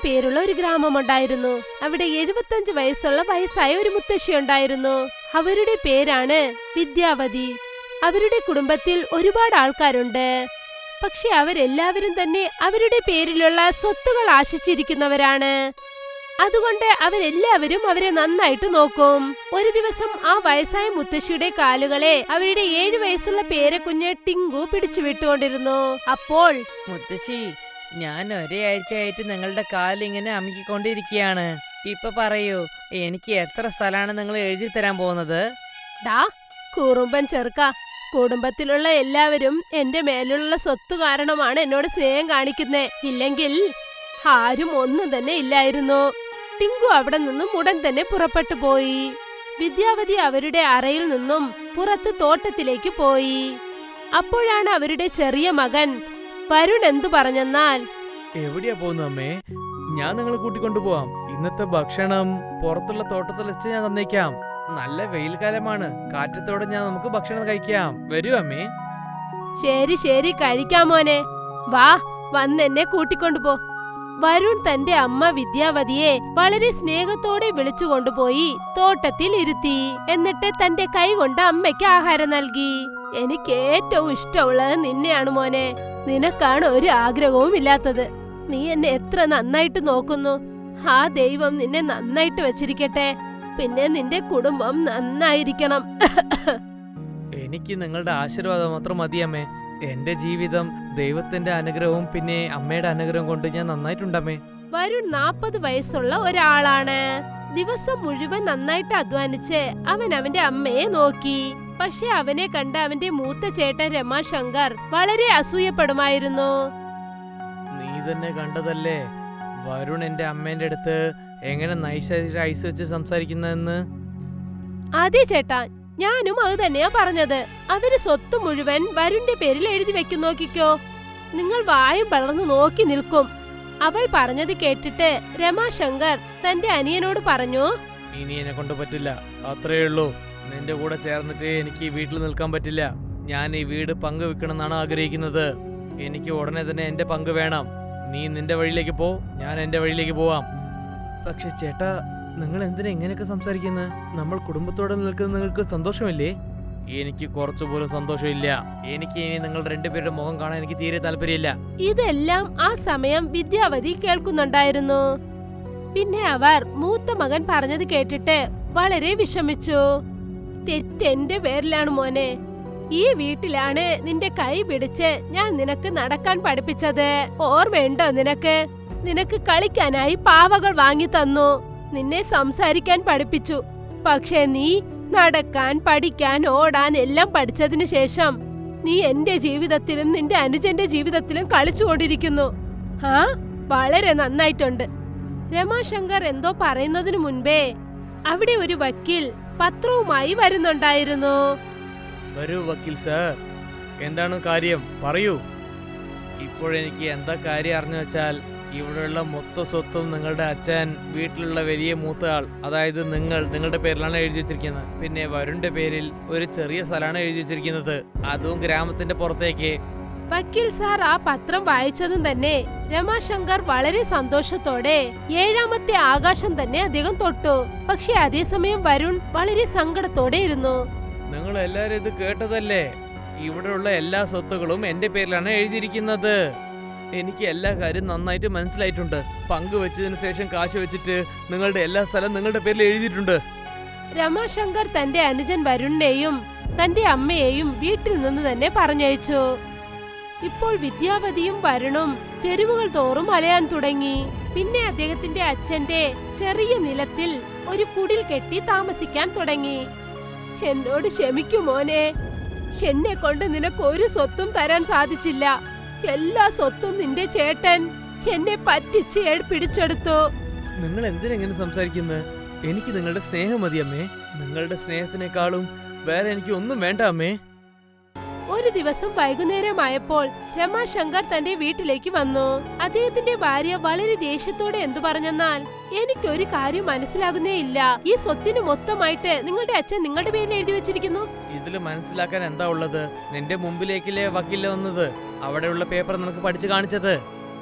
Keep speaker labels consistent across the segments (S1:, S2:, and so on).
S1: പേരുള്ള ഒരു ഗ്രാമമുണ്ടായിരുന്നു. അവിടെ 75 വയസ്സായ ഒരു മുത്തശ്ശി ഉണ്ടായിരുന്നു. അവരുടെ പേരാണ് വിദ്യാവതി. അവരുടെ കുടുംബത്തിൽ ഒരുപാട് ആൾക്കാരുണ്ട്. പക്ഷെ അവരെല്ലാവരും തന്നെ അവരുടെ പേരിലുള്ള സ്വത്തുകൾ ആശിച്ചിരിക്കുന്നവരാണ്. അതുകൊണ്ട് അവരെല്ലാവരും അവരെ നന്നായിട്ട് നോക്കും. ഒരു ദിവസം ആ വയസ്സായ മുത്തശ്ശിയുടെ കാലുകളെ അവരുടെ 7 വയസ്സുള്ള പേരക്കുഞ്ഞ് ടിങ്കു പിടിച്ചു വിട്ടുകൊണ്ടിരുന്നു. അപ്പോൾ,
S2: മുത്തശ്ശി, ഞാൻ ഒരാഴ്ചയായിട്ട് നിങ്ങളുടെ കാലിങ്ങനെ അമുക്കിക്കൊണ്ടിരിക്കുകയാണ്. ഇപ്പൊ പറയൂ, എനിക്ക് എത്ര സ്ഥലമാണ് നിങ്ങൾ എഴുതി തരാൻ പോകുന്നത്?
S1: ഡാ കുറുമ്പൻ ചെറുക്ക, കുടുംബത്തിലുള്ള എല്ലാവരും എന്റെ മേലുള്ള സ്വത്ത് കാരണമാണ് എന്നോട് സ്നേഹം കാണിക്കുന്നേ. ഇല്ലെങ്കിൽ ആരും ഒന്നും തന്നെ ഇല്ലായിരുന്നു. ടിങ്കു അവിടെ നിന്നും ഉടൻ തന്നെ പുറപ്പെട്ടു പോയി. വിദ്യാവതി അവരുടെ അറയിൽ നിന്നും പുറത്ത് തോട്ടത്തിലേക്ക് പോയി. അപ്പോഴാണ് അവരുടെ ചെറിയ മകൻ വരുൺ എന്തു പറഞ്ഞെന്നാൽ,
S3: എവിടെയാ പോകുന്നു അമ്മേ? ഞാൻ നിങ്ങളെ കൂട്ടിക്കൊണ്ടുപോവാം. ഇന്നത്തെ ഭക്ഷണം പുറത്തുള്ള തോട്ടത്തിൽ വെച്ച് ഞാൻ തന്നേക്കാം. നല്ല വെയിൽ കാലമാണ്. കാറ്റത്തോടെ നമുക്ക് ഭക്ഷണം കഴിക്കാം. വരൂ അമ്മേ.
S1: ശരി ശരി, കഴിക്കാം മോനെ. വാ, വന്നെന്നെ കൂട്ടിക്കൊണ്ടുപോ. വരുൺ തന്റെ അമ്മ വിദ്യാവതിയെ വളരെ സ്നേഹത്തോടെ വിളിച്ചുകൊണ്ടുപോയി തോട്ടത്തിൽ ഇരുത്തി. എന്നിട്ട് തന്റെ കൈ കൊണ്ട് അമ്മയ്ക്ക് ആഹാരം നൽകി. എനിക്ക് ഏറ്റവും ഇഷ്ടമുള്ളത് നിന്നെയാണ് മോനെ. നിനക്കാണ് ഒരു ആഗ്രഹവും ഇല്ലാത്തത്. നീ എന്നെ എത്ര നന്നായിട്ട് നോക്കുന്നു. ആ ദൈവം നിന്നെ നന്നായിട്ട് വെച്ചിരിക്കട്ടെ. പിന്നെ നിന്റെ കുടുംബം നന്നായിരിക്കണം.
S3: എനിക്ക് നിങ്ങളുടെ ആശീർവാദം മാത്രം മതി അമ്മേ. എന്റെ ജീവിതം ദൈവത്തിന്റെ അനുഗ്രഹവും പിന്നെ അമ്മയുടെ അനുഗ്രഹം കൊണ്ട് ഞാൻ നന്നായിട്ടുണ്ടമ്മേ.
S1: വരുൺ 40 വയസ്സുള്ള ഒരാളാണ്. ദിവസം മുഴുവൻ നന്നായിട്ട് അധ്വാനിച്ച് അവൻ അവന്റെ അമ്മയെ നോക്കി. പക്ഷെ അവനെ കണ്ട് അവന്റെ മൂത്ത ചേട്ടൻ രമാശങ്കർ വളരെ അസൂയപ്പെടുമായിരുന്നു.
S3: നീ തന്നെ കണ്ടതല്ലേ വരുൺ എന്റെ അമ്മേന്റെ അടുത്ത് എങ്ങനെ നൈസായിട്ട് ഐസ് വെച്ച് സംസാരിക്കുന്നതെന്ന്.
S1: അതെ ചേട്ടാ, ഞാനും അത് തന്നെയാ പറഞ്ഞത്. അവര് സ്വത്ത് മുഴുവൻ വരുണിന്റെ പേരിൽ എഴുതി വെക്കും. നോക്കിക്കോ, നിങ്ങൾ വായും വളർന്നു നോക്കി നിൽക്കും. അവൾ പറഞ്ഞത് കേട്ടിട്ട് രമാശങ്കർ തന്റെ അനിയനോട് പറഞ്ഞു,
S3: ഇനി എന്നെ കൊണ്ട് പറ്റില്ല. അത്രേ ഉള്ളൂ. നിന്റെ കൂടെ ചേർന്നിട്ട് എനിക്ക് ഈ വീട്ടിൽ നിൽക്കാൻ പറ്റില്ല. ഞാൻ ഈ വീട് പങ്കുവെക്കണമെന്നാണ് ആഗ്രഹിക്കുന്നത്. എനിക്ക് ഉടനെ തന്നെ എന്റെ പങ്ക് വേണം. നീ നിന്റെ വഴിയിലേക്ക് പോ, ഞാൻ എന്റെ വഴിയിലേക്ക് പോവാം. പക്ഷെ ചേട്ടാ, നിങ്ങൾ എന്തിനാ ഇങ്ങനെയൊക്കെ സംസാരിക്കുന്നത്? നമ്മൾ കുടുംബത്തോടെ നിൽക്കുന്നത് നിങ്ങൾക്ക് സന്തോഷമില്ലേ? എനിക്ക് കുറച്ചുപോലും സന്തോഷമില്ല. എനിക്ക് ഇനി നിങ്ങളുടെ രണ്ടുപേരുടെ മുഖം കാണാൻ എനിക്ക് തീരെ താല്പര്യമില്ല.
S1: ഇതെല്ലാം ആ സമയം വിദ്യാവതി കേൾക്കുന്നുണ്ടായിരുന്നു. പിന്നെ അവർ മൂത്ത മകൻ പറഞ്ഞത് കേട്ടിട്ട് വളരെ വിഷമിച്ചു. തെറ്റെന്റെ പേരിലാണ് മോനെ. ഈ വീട്ടിലാണ് നിന്റെ കൈ പിടിച്ച് ഞാൻ നിനക്ക് നടക്കാൻ പഠിപ്പിച്ചത്. ഓർമ്മയുണ്ടോ നിനക്ക്? നിനക്ക് കളിക്കാനായി പാവകൾ വാങ്ങി തന്നു. നിന്നെ സംസാരിക്കാൻ പഠിപ്പിച്ചു. പക്ഷെ നീ നടക്കാൻ, പഠിക്കാൻ, ഓടാൻ എല്ലാം പഠിച്ചതിനു ശേഷം നീ എന്റെ ജീവിതത്തിലും നിന്റെ അനുജന്റെ ജീവിതത്തിലും കളിച്ചുകൊണ്ടിരിക്കുന്നു. ആ, വളരെ നന്നായിട്ടുണ്ട്. രമാശങ്കർ എന്തോ പറയുന്നതിനു മുൻപേ അവിടെ ഒരു വക്കീൽ പത്രവുമായി വരുന്നുണ്ടായിരുന്നു.
S3: വരൂ വക്കീൽ സാർ, എന്താണ് കാര്യം? പറയൂ. ഇപ്പോഴെനിക്ക് എന്താ കാര്യം അറിഞ്ഞു വെച്ചാൽ, ഇവിടെയുള്ള മൊത്ത സ്വത്തും നിങ്ങളുടെ അച്ഛൻ, വീട്ടിലുള്ള വലിയ മൂത്ത ആൾ, അതായത് നിങ്ങളുടെ പേരിലാണ് എഴുതി വെച്ചിരിക്കുന്നത്. പിന്നെ വരുണിന്റെ പേരിൽ ഒരു ചെറിയ സ്ഥലമാണ് എഴുതി വെച്ചിരിക്കുന്നത്, അതും ഗ്രാമത്തിന്റെ പുറത്തേക്ക്.
S1: വക്കീൽ സാർ ആ പത്രം വായിച്ചതും തന്നെ രമാശങ്കർ വളരെ സന്തോഷത്തോടെ 7ാമത്തെ ആകാശം തന്നെ അദ്ദേഹം തൊട്ടു. പക്ഷെ അതേസമയം വരുൺ വളരെ സങ്കടത്തോടെ ഇരുന്നു.
S3: നിങ്ങൾ എല്ലാരും ഇത് കേട്ടതല്ലേ? ഇവിടെയുള്ള എല്ലാ സ്വത്തുകളും എന്റെ പേരിലാണ് എഴുതിയിരിക്കുന്നത്. എനിക്ക് എല്ലാ കാര്യം നന്നായിട്ട് മനസ്സിലായിട്ടുണ്ട്. പങ്കുവെച്ചതിന് ശേഷം കാശ് വെച്ചിട്ട് നിങ്ങളുടെ എല്ലാ സ്ഥലം നിങ്ങളുടെ പേരിൽ എഴുതിയിട്ടുണ്ട്.
S1: രമാശങ്കർ തന്റെ അനുജൻ വരുണിനെയും തന്റെ അമ്മയെയും വീട്ടിൽ നിന്ന് തന്നെ പറഞ്ഞയച്ചു. ഇപ്പോൾ വിദ്യാവതിയും വരുണും തെരുവുകൾ തോറും അലയാൻ തുടങ്ങി. പിന്നെ അദ്ദേഹത്തിന്റെ അച്ഛന്റെ ചെറിയ നിലത്തിൽ ഒരു കുടിൽ കെട്ടി താമസിക്കാൻ തുടങ്ങി. എന്നോട് ക്ഷമിക്കൂ മോനെ. എന്നെ കൊണ്ട് നിനക്ക് ഒരു സ്വത്തും തരാൻ സാധിച്ചില്ല. എല്ലാ സ്വത്തും നിന്റെ ചേട്ടൻ എന്നെ പറ്റിച്ച് പിടിച്ചെടുത്തു.
S3: നിങ്ങൾ എന്തിനെങ്ങനെ സംസാരിക്കുന്നത്? എനിക്ക് നിങ്ങളുടെ സ്നേഹം മതി അമ്മേ. നിങ്ങളുടെ സ്നേഹത്തിനേക്കാളും വേറെ എനിക്ക് ഒന്നും വേണ്ട അമ്മേ.
S1: ഒരു ദിവസം വൈകുന്നേരമായപ്പോൾ രമാശങ്കർ തന്റെ വീട്ടിലേക്ക് വന്നു. അദ്ദേഹത്തിന്റെ ഭാര്യ വളരെ ദേഷ്യത്തോടെ എന്തു പറഞ്ഞെന്നാൽ, എനിക്കൊരു കാര്യം മനസ്സിലാകുന്നേ ഇല്ല. ഈ സ്വത്തിന് മൊത്തമായിട്ട് നിങ്ങളുടെ അച്ഛൻ നിങ്ങളുടെ പേരിൽ എഴുതി വെച്ചിരിക്കുന്നു.
S3: ഇതില് മനസ്സിലാക്കാൻ എന്താ ഉള്ളത്? നിന്റെ മുമ്പിലേക്കില്ലേ വക്കീല് വന്നത്? അവിടെയുള്ള പേപ്പർ നിനക്ക് പഠിച്ചു കാണിച്ചത്.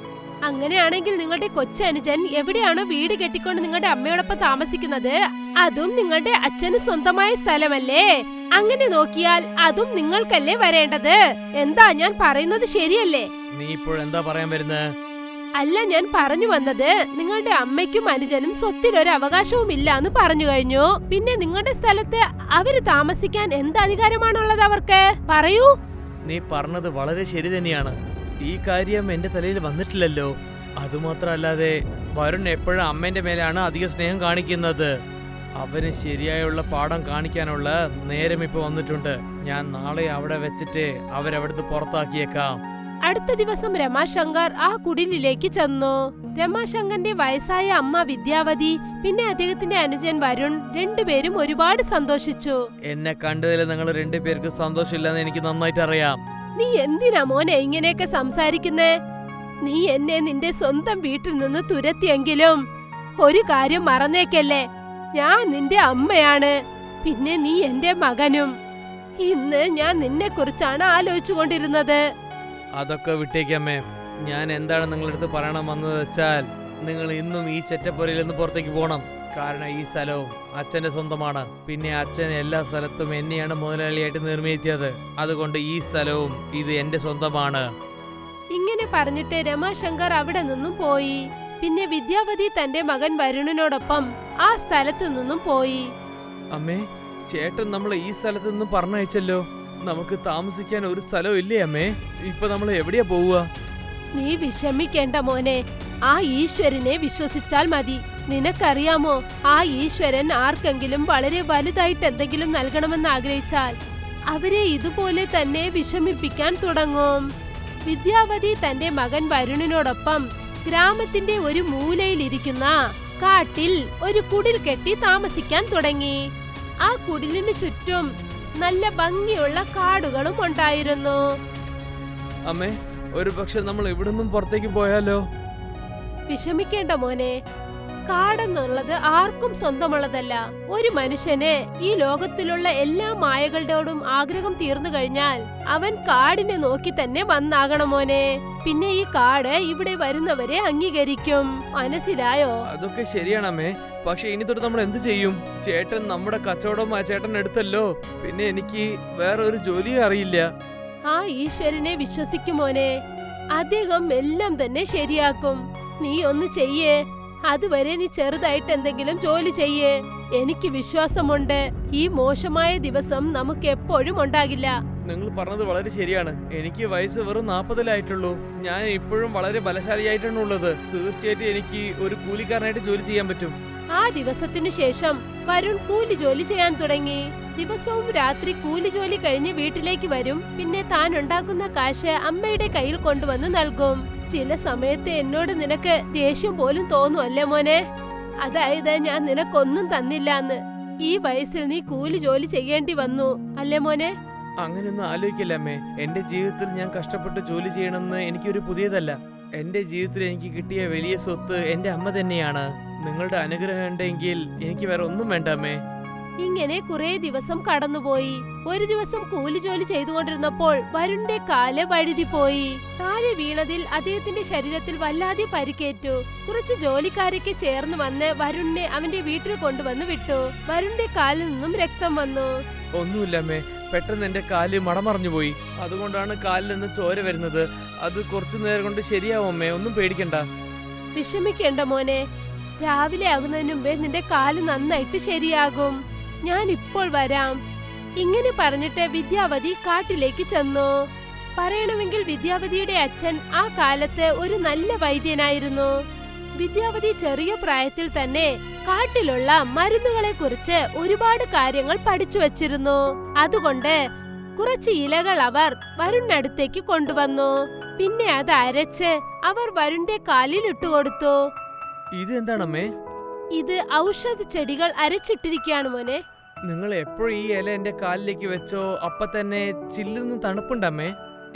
S1: അങ്ങനെയാണെങ്കിൽ നിങ്ങളുടെ കൊച്ചനുജൻ എവിടെയാണോ വീട് കെട്ടിക്കൊണ്ട് നിങ്ങളുടെ അമ്മയോടൊപ്പം താമസിക്കുന്നത്, അതും നിങ്ങളുടെ അച്ഛന് സ്വന്തമായ സ്ഥലമല്ലേ? അങ്ങനെ നോക്കിയാൽ അതും നിങ്ങൾക്കല്ലേ വരേണ്ടത്? എന്താ ഞാൻ പറയുന്നത് ശരിയല്ലേ?
S3: നീ ഇപ്പോഴെന്താ പറയാൻ വരുന്നത്?
S1: അല്ല, ഞാൻ പറഞ്ഞു വന്നത് നിങ്ങളുടെ അമ്മയ്ക്കും അനുജനും സ്വത്തിലൊരു അവകാശവും ഇല്ല എന്ന് പറഞ്ഞു കഴിഞ്ഞു. പിന്നെ നിങ്ങളുടെ സ്ഥലത്ത് അവര് താമസിക്കാൻ എന്ത് അധികാരമാണുള്ളത് അവർക്ക്? പറയൂ.
S3: നീ പറഞ്ഞത് വളരെ ശരി തന്നെയാണ്. ഈ കാര്യം എന്റെ തലയിൽ വന്നിട്ടില്ലല്ലോ. അതുമാത്രമല്ലാതെ വരുൺ എപ്പോഴും അമ്മേന്റെ മേലാണ് അധിക സ്നേഹം കാണിക്കുന്നത്. അവന് ശരിയായുള്ള പാഠം കാണിക്കാനുള്ള നേരം ഇപ്പൊ വന്നിട്ടുണ്ട്. ഞാൻ നാളെ അവിടെ വെച്ചിട്ട് അവരവിടുന്ന് പുറത്താക്കിയേക്കാം.
S1: അടുത്ത ദിവസം രമാശങ്കർ ആ കുടിലിലേക്ക് ചെന്നു. രമാശങ്കറിന്റെ വയസ്സായ അമ്മ വിദ്യാവതി പിന്നെ അദ്ദേഹത്തിന്റെ അനുജൻ വരുൺ രണ്ടുപേരും ഒരുപാട് സന്തോഷിച്ചു.
S3: എന്നെ കണ്ടതിൽ നിങ്ങൾ രണ്ടുപേർക്ക് സന്തോഷമില്ലെന്ന് എനിക്ക് നന്നായിട്ട് അറിയാം.
S1: നീ എന്തിനാ മോനെ ഇങ്ങനെയൊക്കെ സംസാരിക്കുന്നേ? നീ എന്നെ നിന്റെ സ്വന്തം വീട്ടിൽ നിന്ന് തുരത്തിയെങ്കിലും ഒരു കാര്യം മറന്നേക്കല്ലേ, ഞാൻ നിന്റെ അമ്മയാണ്. പിന്നെ നീ എന്റെ മകനും. ഇന്ന് ഞാൻ നിന്നെ കുറിച്ചാണ് ആലോചിച്ചുകൊണ്ടിരുന്നത്.
S3: അതൊക്കെ വിട്ടേക്കമ്മേ. ഞാൻ എന്താണ് നിങ്ങളുടെ അടുത്ത് പറയണം വന്നത് വെച്ചാൽ, നിങ്ങൾ ഇന്നും ഈ ചെറ്റപ്പുരയിൽ നിന്ന് പുറത്തേക്ക് പോകണം. കാരണം ഈ സ്ഥലവും അച്ഛന്റെ സ്വന്തമാണ്. പിന്നെ അച്ഛൻ എല്ലാ സ്ഥലത്തും എന്നെയാണ് മുതലാളിയായിട്ട് നിർമ്മിച്ചത്. അതുകൊണ്ട് ഈ സ്ഥലവും ഇത് എന്റെ സ്വന്തമാണ്.
S1: ഇങ്ങനെ പറഞ്ഞിട്ട് രമാശങ്കർ അവിടെ നിന്നും പോയി. പിന്നെ വിദ്യാവതി തന്റെ മകൻ വരുണിനോടൊപ്പം ആ സ്ഥലത്തു നിന്നും പോയി.
S3: അമ്മേ, ചേട്ടൻ നമ്മളെ ഈ സ്ഥലത്ത് നിന്നും പറഞ്ഞയച്ചല്ലോ. നമുക്ക് താമസിക്കാൻ ഒരു സ്ഥലവും ഇല്ലേ അമ്മേ? ഇപ്പൊ നമ്മൾ എവിടെയാ പോവുക?
S1: നീ വിഷമിക്കേണ്ട മോനെ, ആ ഈശ്വരനെ വിശ്വസിച്ചാൽ മതി. നിനക്കറിയാമോ, ആ ഈശ്വരൻ ആർക്കെങ്കിലും വളരെ വലുതായിട്ട് എന്തെങ്കിലും നൽകണമെന്ന് ആഗ്രഹിച്ചാൽ അവരെ ഇതുപോലെ തന്നെ വിഷമിപ്പിക്കാൻ തുടങ്ങും. വിദ്യാവതി തന്റെ മകൻ വരുണിനോടൊപ്പം ഗ്രാമത്തിന്റെ ഒരു മൂലയിലിരിക്കുന്ന കാട്ടിൽ ഒരു കുടിൽ കെട്ടി താമസിക്കാൻ തുടങ്ങി. ആ കുടിലിനു ചുറ്റും നല്ല ഭംഗിയുള്ള കാടുകളും ഉണ്ടായിരുന്നു.
S3: അമ്മേ, ഒരു പക്ഷെ നമ്മൾ ഇവിടുന്നും പുറത്തേക്ക് പോയാലോ?
S1: വിഷമിക്കേണ്ട മോനെ, കാടെന്നുള്ളത് ആർക്കും സ്വന്തമുള്ളതല്ല. ഒരു മനുഷ്യന് ഈ ലോകത്തിലുള്ള എല്ലാ മായകളുടെയോടും ആഗ്രഹം തീർന്നു കഴിഞ്ഞാൽ അവൻ കാടിനെ നോക്കി തന്നെ വന്നാകണം മോനെ. പിന്നെ ഈ കാട് ഇവിടെ വരുന്നവരെ അംഗീകരിക്കും. മനസ്സിലായോ?
S3: അതൊക്കെ ശരിയാണമ്മേ. പക്ഷെ ഇനി തൊട്ട് നമ്മൾ എന്ത് ചെയ്യും? ചേട്ടൻ നമ്മുടെ കച്ചവടം ചേട്ടൻ എടുത്തല്ലോ. പിന്നെ എനിക്ക് വേറെ ഒരു ജോലിയും അറിയില്ല.
S1: ആ ഈശ്വരനെ വിശ്വസിക്കുമോനെ, അദ്ദേഹം എല്ലാം തന്നെ ശരിയാക്കും. നീ ഒന്ന് ചെയ്യേ. അതുവരെ നീ ചെറുതായിട്ട് എന്തെങ്കിലും ജോലി ചെയ്യേ. എനിക്ക് വിശ്വാസമുണ്ട്, ഈ മോശമായ ദിവസം നമുക്ക് എപ്പോഴും ഉണ്ടാകില്ല.
S3: നിങ്ങൾ പറഞ്ഞത് വളരെ ശരിയാണ്. എനിക്ക് വയസ്സ് വെറും 40-ലായിട്ടുള്ളൂ. ഞാൻ ഇപ്പോഴും വളരെ ബലശാലിയായിട്ടാണ് ഉള്ളത്. തീർച്ചയായിട്ടും എനിക്ക് ഒരു കൂലിക്കാരനായിട്ട് ജോലി ചെയ്യാൻ പറ്റും.
S1: ആ ദിവസത്തിനു ശേഷം വരുൺ കൂലി ജോലി ചെയ്യാൻ തുടങ്ങി. ദിവസവും രാത്രി കൂലി ജോലി കഴിഞ്ഞ് വീട്ടിലേക്ക് വരും. പിന്നെ താൻ ഉണ്ടാക്കുന്ന കാശ് അമ്മയുടെ കയ്യിൽ കൊണ്ടുവന്ന് നൽകും. ചില സമയത്ത് എന്നോട് നിനക്ക് ദേഷ്യം പോലും തോന്നും അല്ലേ മോനെ? അതായത് ഞാൻ നിനക്കൊന്നും തന്നില്ലാന്ന്. ഈ വയസ്സിൽ നീ കൂലി ജോലി ചെയ്യേണ്ടി വന്നു അല്ലേ മോനെ?
S3: അങ്ങനെയൊന്നും ആലോചിക്കില്ല അമ്മേ. എന്റെ ജീവിതത്തിൽ ഞാൻ കഷ്ടപ്പെട്ട് ജോലി ചെയ്യണമെന്ന് എനിക്കൊരു പുതിയതല്ല. എന്റെ ജീവിതത്തിൽ എനിക്ക് കിട്ടിയ വലിയ സ്വത്ത് എന്റെ അമ്മ തന്നെയാണ്. നിങ്ങളുടെ അനുഗ്രഹം ഉണ്ടെങ്കിൽ എനിക്ക് വേറെ ഒന്നും വേണ്ട അമ്മേ.
S1: ഇങ്ങനെ കുറെ ദിവസം കടന്നുപോയി. ഒരു ദിവസം കൂലി ജോലി ചെയ്തുകൊണ്ടിരുന്നപ്പോൾ വരുണിന്റെ കാല് വഴുതിപ്പോയി. താഴെ വീണതിൽ അദ്ദേഹത്തിന്റെ ശരീരത്തിൽ വല്ലാതെ പരിക്കേറ്റു. കുറച്ച് ജോലിക്കാരൊക്കെ ചേർന്ന് വന്ന് വരുണിനെ അവന്റെ വീട്ടിൽ കൊണ്ടുവന്ന് വിട്ടു. വരുണിന്റെ കാലിൽ നിന്നും രക്തം വന്നു.
S3: ഒന്നുമില്ല അമ്മേ, പെട്ടെന്ന് എന്റെ കാല് മടമറിഞ്ഞു പോയി. അതുകൊണ്ടാണ് കാലിൽ നിന്ന് ചോര വരുന്നത്. അത് കുറച്ചു നേരം കൊണ്ട് ശരിയാവും അമ്മേ, ഒന്നും പേടിക്കണ്ട.
S1: വിഷമിക്കേണ്ട മോനെ, രാവിലെ ആകുന്നതിന് മുമ്പേ നിന്റെ കാല് നന്നായിട്ട് ശരിയാകും. ഞാൻ ഇപ്പോൾ വരാം. ഇങ്ങനെ പറഞ്ഞിട്ട് വിദ്യാവതി കാട്ടിലേക്ക് ചെന്നു. പറയണമെങ്കിൽ വിദ്യാവതിയുടെ അച്ഛൻ ആ കാലത്ത് ഒരു നല്ല വൈദ്യനായിരുന്നു. വിദ്യാവതി ചെറിയ പ്രായത്തിൽ തന്നെ കാട്ടിലുള്ള മരുന്നുകളെ കുറിച്ച് ഒരുപാട് കാര്യങ്ങൾ പഠിച്ചു വച്ചിരുന്നു. അതുകൊണ്ട് കുറച്ച് ഇലകൾ അവർ വരുണിനടുത്തേക്ക് കൊണ്ടുവന്നു. പിന്നെ അത് അരച്ച് അവർ വരുണിന്റെ കാലിൽ ഇട്ടുകൊടുത്തു.
S3: ഇത് എന്താണമ്മേ?
S1: ഇത് ഔഷധ ചെടികൾ അരച്ചിട്ടിരിക്കുകയാണ് മോനെ.
S3: നിങ്ങൾ എപ്പോഴും ഈ ഇല എന്റെ കാലിലേക്ക് വെച്ചോ അപ്പൊ തന്നെ ചില്ലിന്ന് തണുപ്പുണ്ടമ്മേ.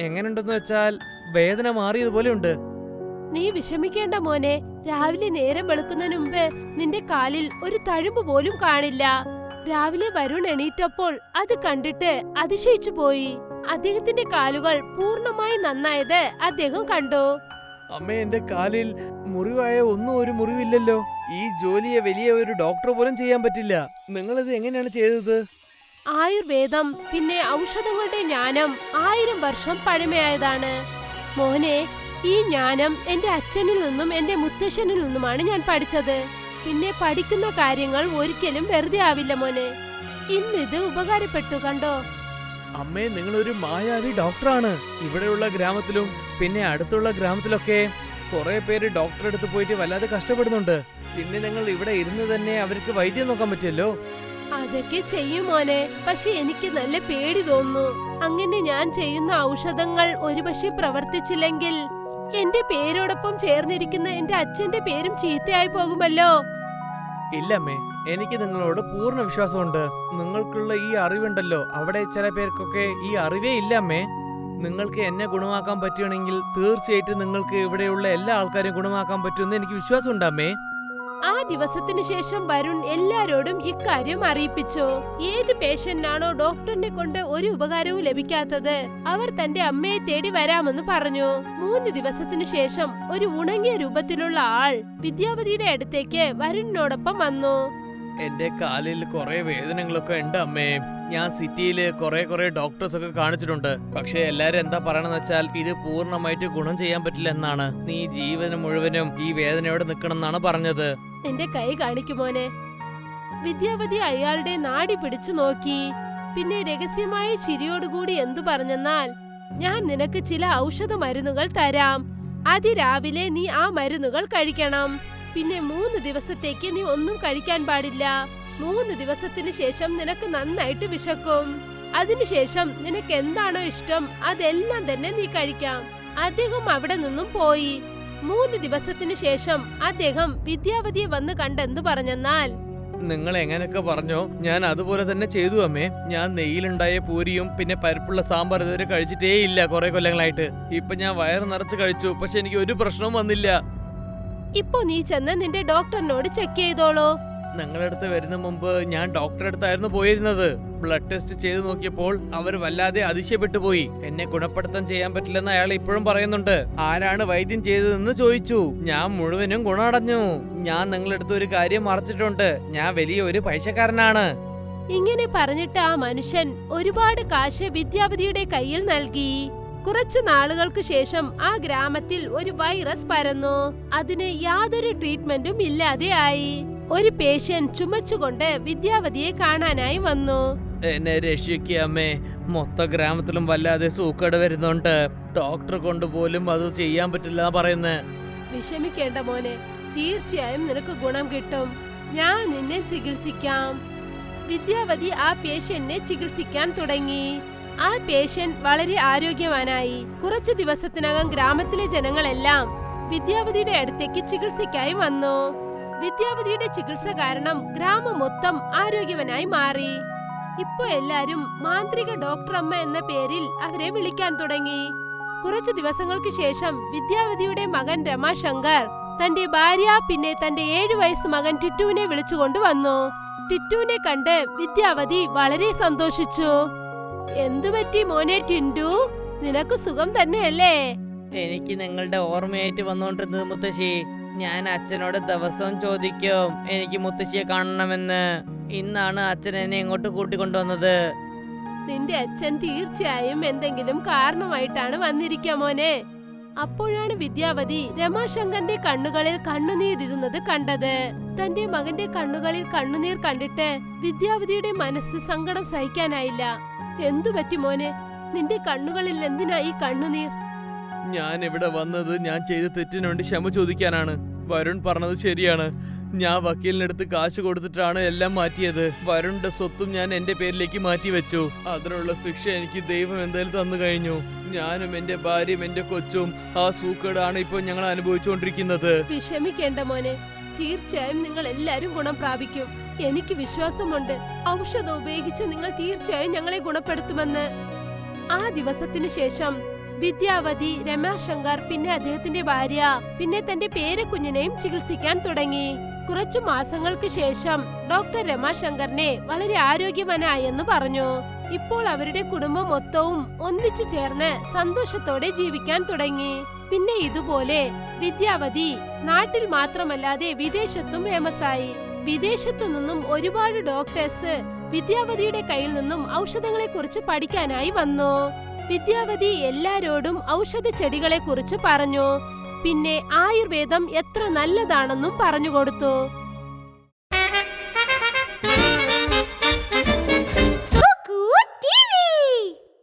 S3: എങ്ങനെയുണ്ടെന്ന് വെച്ചാൽ വേദന മാറിയതുപോലെ ഉണ്ട്.
S1: നീ വിഷമിക്കേണ്ട മോനെ, രാവിലെ നേരം വെളുക്കുന്നതിന് മുമ്പ് നിന്റെ കാലിൽ ഒരു തഴുമ്പ് പോലും കാണില്ല. രാവിലെ വരുൺ എണീറ്റപ്പോൾ അത് കണ്ടിട്ട് അതിശയിച്ചു പോയി. അദ്ദേഹത്തിന്റെ കാലുകൾ പൂർണ്ണമായി നന്നായത് അദ്ദേഹം കണ്ടു.
S3: അമ്മേ, എന്റെ കാലിൽ മുറിവായ ഒന്നും ഒരു മുറിവില്ലല്ലോ. ഈ ജോലിയെ വലിയ ഒരു ഡോക്ടർ പോലും ചെയ്യാൻ പറ്റില്ല. നിങ്ങളിത് എങ്ങനെയാണ് ചെയ്തത്?
S1: ആയുർവേദം പിന്നെ ഔഷധങ്ങളുടെ ജ്ഞാനം 1000 വർഷം പഴമയായതാണ് മോനെ. ഈ ജ്ഞാനം എന്റെ അച്ഛനിൽ നിന്നും എന്റെ മുത്തശ്ശനിൽ നിന്നുമാണ് ഞാൻ പഠിച്ചത്. പിന്നെ പഠിക്കുന്ന കാര്യങ്ങൾ ഒരിക്കലും വെറുതെ ആവില്ല മോനെ. ഇന്നിത് ഉപകാരപ്പെട്ടു കണ്ടോ.
S3: അമ്മേ, നിങ്ങളൊരു മായാവി ഡോക്ടറാണ്. ഇവിടെയുള്ള ഗ്രാമത്തിലും പിന്നെ അടുത്തുള്ള ഗ്രാമത്തിലൊക്കെ കുറെ പേര് ഡോക്ടറെ അടുത്ത് പോയിട്ട് വല്ലാതെ കഷ്ടപ്പെടുന്നുണ്ട്. പിന്നെ നിങ്ങൾ ഇവിടെ ഇരുന്ന് തന്നെ അവർക്ക് വൈദ്യം നോക്കാൻ പറ്റിയല്ലോ.
S1: അതൊക്കെ ചെയ്യും മോനെ. പക്ഷെ എനിക്ക് നല്ല പേടി തോന്നുന്നു. അങ്ങനെ ഞാൻ ചെയ്യുന്ന ഔഷധങ്ങൾ ഒരുപക്ഷെ പ്രവർത്തിച്ചില്ലെങ്കിൽ എന്റെ പേരോടൊപ്പം ചേർന്നിരിക്കുന്ന എന്റെ അച്ഛന്റെ പേരും ചീത്തയായി പോകുമല്ലോ.
S3: ഇല്ലമ്മേ, എനിക്ക് നിങ്ങളോട് പൂർണ്ണ വിശ്വാസമുണ്ട്. നിങ്ങൾക്കുള്ള ഈ അറിവുണ്ടല്ലോ, അവിടെ ചില പേർക്കൊക്കെ ഈ അറിവേ ഇല്ല അമ്മേ. നിങ്ങൾക്ക് എന്നെ ഗുണമാക്കാൻ പറ്റുകയാണെങ്കിൽ തീർച്ചയായിട്ടും നിങ്ങൾക്ക് ഇവിടെയുള്ള എല്ലാ ആൾക്കാരും ഗുണമാക്കാൻ പറ്റുമെന്ന് എനിക്ക് വിശ്വാസമുണ്ട് അമ്മേ.
S1: ആ ദിവസത്തിനു ശേഷം വരുൺ എല്ലാരോടും ഇക്കാര്യം അറിയിപ്പിച്ചു. ഏത് പേഷ്യന്റിനാണോ ഡോക്ടറിനെ കൊണ്ട് ഒരു ഉപകാരവും ലഭിക്കാത്തത് അവർ തന്റെ അമ്മയെ തേടി വരാമെന്ന് പറഞ്ഞു. 3 ദിവസത്തിനു ശേഷം ഒരു ഉണങ്ങിയ രൂപത്തിലുള്ള ആൾ വിദ്യാവതിയുടെ അടുത്തേക്ക് വരുണിനോടൊപ്പം വന്നു.
S3: എന്റെ കാലിൽ കുറെ വേദനകളൊക്കെ ഉണ്ട് അമ്മേ. ഞാൻ സിറ്റിയില് കുറെ ഡോക്ടേഴ്സ് ഒക്കെ കാണിച്ചിട്ടുണ്ട്. പക്ഷെ എല്ലാരും എന്താ പറയണെന്ന് വെച്ചാൽ ഇത് പൂർണ്ണമായിട്ട് ഗുണം ചെയ്യാൻ പറ്റില്ല എന്നാണ്. നീ ജീവന് മുഴുവനും ഈ വേദനയോടെ നിൽക്കണം എന്നാണ് പറഞ്ഞത്.
S1: എന്റെ കൈ കാണിക്കുമോനെ. വിദ്യാവതി അയാളുടെ നാടി പിടിച്ചു നോക്കി. പിന്നെ രഹസ്യമായ ചിരിയോടുകൂടി എന്തു പറഞ്ഞെന്നാൽ, ഞാൻ നിനക്ക് ചില ഔഷധ മരുന്നുകൾ തരാം. അതിരാവിലെ നീ ആ മരുന്നുകൾ കഴിക്കണം. പിന്നെ 3 ദിവസത്തേക്ക് നീ ഒന്നും കഴിക്കാൻ പാടില്ല. 3 ദിവസത്തിന് ശേഷം നിനക്ക് നന്നായിട്ട് വിശക്കും. അതിനുശേഷം നിനക്ക് എന്താണോ ഇഷ്ടം അതെല്ലാം തന്നെ നീ കഴിക്കാം. അദ്ദേഹം അവിടെ നിന്നും പോയി. 3 ദിവസത്തിന് ശേഷം അദ്ദേഹം വിദ്യാവതിയെ വന്ന് കണ്ടെന്ന് പറഞ്ഞെന്നാൽ,
S3: നിങ്ങൾ എങ്ങനെയൊക്കെ പറഞ്ഞോ ഞാൻ അതുപോലെ തന്നെ ചെയ്തു അമ്മേ. ഞാൻ നെയ്യിലുണ്ടായ പൂരിയും പിന്നെ പരിപ്പുള്ള സാമ്പാർ ഇതുവരെ കഴിച്ചിട്ടേ ഇല്ല കുറെ കൊല്ലങ്ങളായിട്ട്. ഇപ്പൊ ഞാൻ വയറ് നിറച്ച് കഴിച്ചു, പക്ഷെ എനിക്ക് ഒരു പ്രശ്നവും വന്നില്ല.
S1: ഇപ്പൊ നീ ചെന്ന് നിന്റെ ഡോക്ടറിനോട് ചെക്ക് ചെയ്തോളൂ.
S3: നിങ്ങളുടെ അടുത്ത് വരുന്ന മുമ്പ് ഞാൻ ഡോക്ടറെ അടുത്തായിരുന്നു പോയിരുന്നത്. ബ്ലഡ് ടെസ്റ്റ് ചെയ്ത് നോക്കിയപ്പോൾ അവർ വല്ലാതെ അതിശയപ്പെട്ടു പോയി. എന്നെ ഗുണപ്പെടുത്താൻ ചെയ്യാൻ പറ്റില്ലെന്ന് അയാൾ ഇപ്പോഴും പറയുന്നുണ്ട്. ആരാണ് വൈദ്യം ചെയ്തതെന്ന് ചോദിച്ചു. ഞാൻ മുഴുവനും ഗുണമടഞ്ഞു. ഞാൻ നിങ്ങളുടെ അടുത്ത് ഒരു കാര്യം മറച്ചിട്ടുണ്ട്. ഞാൻ വലിയ ഒരു പൈസക്കാരനാണ്.
S1: ഇങ്ങനെ പറഞ്ഞിട്ട് ആ മനുഷ്യൻ ഒരുപാട് കാശ് വിദ്യാവതിയുടെ കയ്യിൽ നൽകി. കുറച്ചു നാളുകൾക്ക് ശേഷം ആ ഗ്രാമത്തിൽ ഒരു വൈറസ് പരന്നു. അതിന് യാതൊരു ട്രീറ്റ്മെന്റും ഇല്ലാതെ ആയി. ഒരു പേഷ്യന്റ് ചുമച്ചുകൊണ്ട് വിദ്യാവതിയെ കാണാനായി വന്നു.
S3: എന്നെ രക്ഷിക്കുക അമ്മേ. മൊത്ത ഗ്രാമത്തിലും വല്ലാതെ സൂക്കേട് വരുന്നുണ്ട്. ഡോക്ടർ കൊണ്ടുപോലും അത് ചെയ്യാൻ പറ്റില്ല പറയുന്നേ.
S1: വിഷമിക്കേണ്ട മോനെ, തീർച്ചയായും നിനക്ക് ഗുണം കിട്ടും. ഞാൻ നിന്നെ ചികിത്സിക്കാം. വിദ്യാവതി ആ പേഷ്യന്റിനെ ചികിത്സിക്കാൻ തുടങ്ങി. ആ പേഷ്യന്റ് വളരെ ആരോഗ്യവാനായി. കുറച്ചു ദിവസത്തിനകം ഗ്രാമത്തിലെ ജനങ്ങളെല്ലാം വിദ്യാവതിയുടെ അടുത്തേക്ക് ചികിത്സയ്ക്കായി വന്നു. വിദ്യാവതിയുടെ ചികിത്സ കാരണം ഗ്രാമം മൊത്തം ആരോഗ്യവനായി മാറി. ഇപ്പൊ എല്ലാരും മാന്ത്രിക ഡോക്ടർ അമ്മ എന്ന പേരിൽ അവരെ വിളിക്കാൻ തുടങ്ങി. കുറച്ചു ദിവസങ്ങൾക്ക് ശേഷം വിദ്യാവതിയുടെ മകൻ രമാശങ്കർ തന്റെ ഭാര്യ പിന്നെ തന്റെ 7 വയസ്സ് മകൻ ടിറ്റുവിനെ വിളിച്ചുകൊണ്ട് വന്നു. ടിറ്റുവിനെ കണ്ട് വിദ്യാവതി വളരെ സന്തോഷിച്ചു. എന്തുപറ്റി മോനെ ടിൻഡു, നിനക്ക് സുഖം തന്നെയല്ലേ?
S2: എനിക്ക് നിങ്ങളുടെ ഓർമ്മയായിട്ട് വന്നോണ്ടിരുന്നത് മുത്തശ്ശി. ഞാൻ അച്ഛനോട് ദിവസവും ചോദിക്കും എനിക്ക് മുത്തശ്ശിയെ കാണണമെന്ന്. ഇന്നാണ് അച്ഛൻ എന്നെ ഇങ്ങോട്ട് കൂട്ടിക്കൊണ്ടുവന്നത്.
S1: നിന്റെ അച്ഛൻ തീർച്ചയായും എന്തെങ്കിലും കാരണമായിട്ടാണ് വന്നിരിക്കുക മോനെ. അപ്പോഴാണ് വിദ്യാവതി രമാശങ്കറിന്റെ കണ്ണുകളിൽ കണ്ണുനീരിരുന്നത് കണ്ടത്. തന്റെ മകന്റെ കണ്ണുകളിൽ കണ്ണുനീർ കണ്ടിട്ട് വിദ്യാവതിയുടെ മനസ്സ് സങ്കടം സഹിക്കാനായില്ല. എന്തുപറ്റി മോനെ, നിന്റെ കണ്ണുകളിൽ എന്തിനാ ഈ കണ്ണുനീർ?
S3: ഞാൻ ഇവിടെ വന്നത് ഞാൻ ചെയ്ത തെറ്റിന് വേണ്ടി ക്ഷമ ചോദിക്കാനാണ്. വരുൺ പറഞ്ഞത് ശരിയാണ്. ഞാൻ വക്കീലിനടുത്ത് കാശ് കൊടുത്തിട്ടാണ് എല്ലാം മാറ്റിയത്. വരുണിന്റെ സ്വത്തും ഞാൻ എന്റെ പേരിലേക്ക് മാറ്റി വെച്ചു. അതിനുള്ള ശിക്ഷ എനിക്ക് ദൈവം എന്തായാലും തന്നു കഴിഞ്ഞു. ഞാനും എന്റെ ഭാര്യയും എന്റെ കൊച്ചും ആ സൂക്കേടാണ് ഇപ്പോൾ ഞങ്ങൾ അനുഭവിച്ചുകൊണ്ടിരിക്കുന്നത്.
S1: വിഷമിക്കേണ്ട മോനെ, തീർച്ചയായും നിങ്ങൾ എല്ലാരും ഗുണം പ്രാപിക്കും. എനിക്ക് വിശ്വാസമുണ്ട്. ഔഷധം ഉപയോഗിച്ച് നിങ്ങൾ തീർച്ചയായും ഞങ്ങളെ ഗുണപ്പെടുത്തുമെന്ന്. ആ ദിവസത്തിനു ശേഷം വിദ്യാവതി രമാശങ്കർ പിന്നെ അദ്ദേഹത്തിന്റെ ഭാര്യ പിന്നെ തന്റെ പേരക്കുഞ്ഞിനെയും ചികിത്സിക്കാൻ തുടങ്ങി. കുറച്ചു മാസങ്ങൾക്ക് ശേഷം ഡോക്ടർ രമാശങ്കറിനെ വളരെ ആരോഗ്യവാനായെന്ന് പറഞ്ഞു. ഇപ്പോൾ അവരുടെ കുടുംബം മൊത്തവും ഒന്നിച്ചു ചേർന്ന് സന്തോഷത്തോടെ ജീവിക്കാൻ തുടങ്ങി. പിന്നെ ഇതുപോലെ വിദ്യാവതി നാട്ടിൽ മാത്രമല്ലാതെ വിദേശത്തും ഫേമസ് ആയി. വിദേശത്തു നിന്നും ഒരുപാട് ഡോക്ടേഴ്സ് വിദ്യാവതിയുടെ കയ്യിൽ നിന്നും ഔഷധങ്ങളെ കുറിച്ച് പഠിക്കാനായി വന്നു. വിദ്യാവതി എല്ലാരോടും ഔഷധ ചെടികളെ കുറിച്ച് പറഞ്ഞു. പിന്നെ ആയുർവേദം എത്ര നല്ലതാണെന്നും പറഞ്ഞുകൊടുത്തു.